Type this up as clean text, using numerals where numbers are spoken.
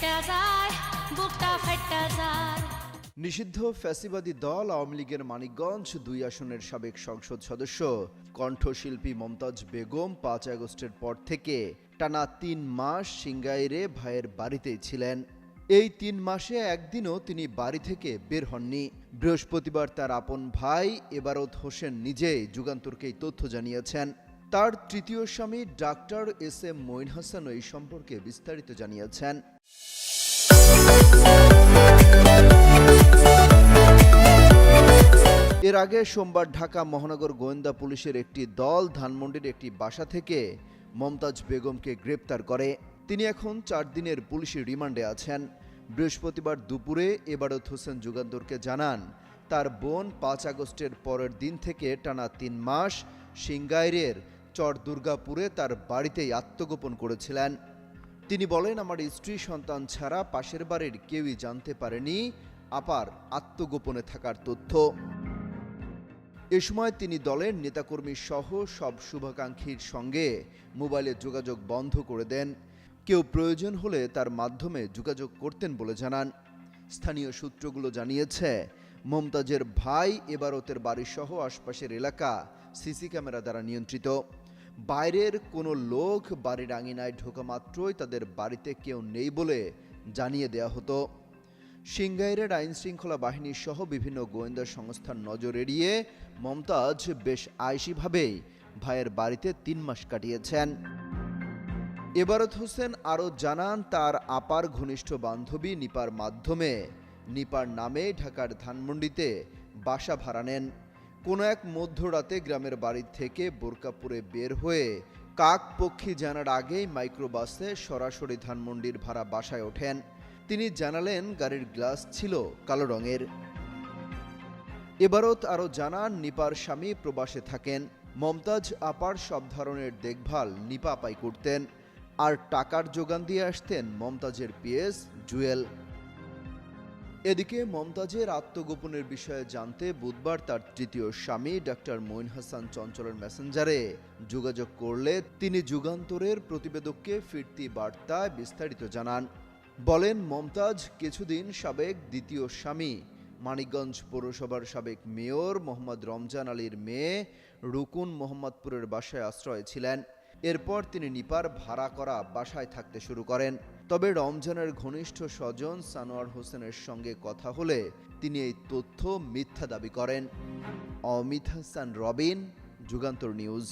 ফেটে যায়, বুকটা ফেটে যায়। নিষিদ্ধ ফ্যাসিবাদী দল আওয়ামী লীগের মানিকগঞ্জ ২ আসনের সাবেক সংসদ সদস্য কণ্ঠশিল্পী মমতাজ বেগম ৫ আগস্টের পর থেকে টানা ৩ মাস সিংগাইরে ভাইয়ের বাড়িতেই ছিলেন। এই ৩ মাসে একদিনও তিনি বাড়ি থেকে বের হননি। বৃহস্পতিবার তার আপন ভাই এবারত হোসেন নিজেই যুগান্তরকে এই তথ্য জানিয়েছেন। তার তৃতীয় স্বামী ডাক্তার এস.এম. মঈন হাসান এই সম্পর্কে বিস্তারিত জানিয়েছেন। এর আগে সোমবার ঢাকা মহানগর গোয়েন্দা পুলিশের একটি দল ধানমন্ডির একটি বাসা থেকে মমতাজ বেগমকে গ্রেপ্তার করে। তিনি এখন ৪ দিনের পুলিশি রিমান্ডে আছেন। বৃহস্পতিবার দুপুরে এবারত হোসেন যুগান্তরকে জানান, তার বোন ৫ আগস্টের পরের দিন থেকে টানা ৩ মাস সিংগাইরের চর দুর্গাপুরে তার বাড়িতেই আত্মগোপন করেছিলেন। তিনি বলেন, আমার স্ত্রী সন্তান ছাড়া পাশের বাড়ির কেউই জানতে পারেনি আপার আত্মগোপনে থাকার তথ্য। এ সময় তিনি দলের নেতাকর্মী সহ সব শুভাকাঙ্ক্ষীর সঙ্গে মোবাইলে যোগাযোগ বন্ধ করে দেন। কেউ প্রয়োজন হলে তার মাধ্যমে যোগাযোগ করতেন বলে জানান। স্থানীয় সূত্রগুলো জানিয়েছে, মমতাজের ভাই এবারতের বাড়িসহ আশপাশের এলাকা সিসি ক্যামেরা দ্বারা নিয়ন্ত্রিত। বাইরের কোনো লোক বাড়ির আঙিনায় ঢোকা মাত্রই তাদের বাড়িতে কেউ নেই বলে জানিয়ে দেয়া হতো। সিংগাইরের আইনশৃঙ্খলা বাহিনী সহ বিভিন্ন গোয়েন্দা সংস্থার নজর এড়িয়ে মমতাজ বেশ আইসিভাবেই ভাইয়ের বাড়িতে ৩ মাস কাটিয়েছেন। এবারত হোসেন আরও জানান, তার আপার ঘনিষ্ঠ বান্ধবী নিপার মাধ্যমে নিপার নামে ঢাকার ধানমন্ডিতে বাসা ভাড়া নেন। কোনো এক মধ্যরাতে গ্রামের বাড়ি থেকে বোরকাপুরে বের হয়ে কাকপক্ষী জানার আগেই মাইক্রোবাসে সরাসরি ধানমন্ডির ভাড়া বাসায় ওঠেন। তিনি জানালেন, গাড়ির গ্লাস ছিল কালো রঙের। এবারত আরও জানান, নিপার স্বামী প্রবাসে থাকেন। মমতাজ আপার সব ধরনের দেখভাল নিপা আপাই করতেন, আর টাকার যোগান দিয়ে আসতেন মমতাজের পিএস জুয়েল। এদিকে মমতাজের আত্মগোপনের বিষয়ে জানতে বুধবার তার তৃতীয় স্বামী ডাক্তার মঈন হাসান চঞ্চলের মেসেঞ্জারে যোগাযোগ করলে তিনি যুগান্তরের প্রতিবেদককে ফিরতি বার্তায় বিস্তারিত জানান। বলেন, মমতাজ কিছুদিন সাবেক দ্বিতীয় স্বামী মানিকগঞ্জ পৌরসভার সাবেক মেয়র মোহাম্মদ রমজান আলীর মেয়ে রুকুন মোহাম্মদপুরের বাসায় আশ্রয় ছিলেন। এরপর তিনি নিপার ভাড়া করা বাসায় থাকতে শুরু করেন। তবে রমজানের ঘনিষ্ঠ স্বজন সানোয়ার হোসেনের সঙ্গে কথা হলে তিনি এই তথ্য মিথ্যা দাবি করেন। অমিত হাসান রবিন, যুগান্তর নিউজ।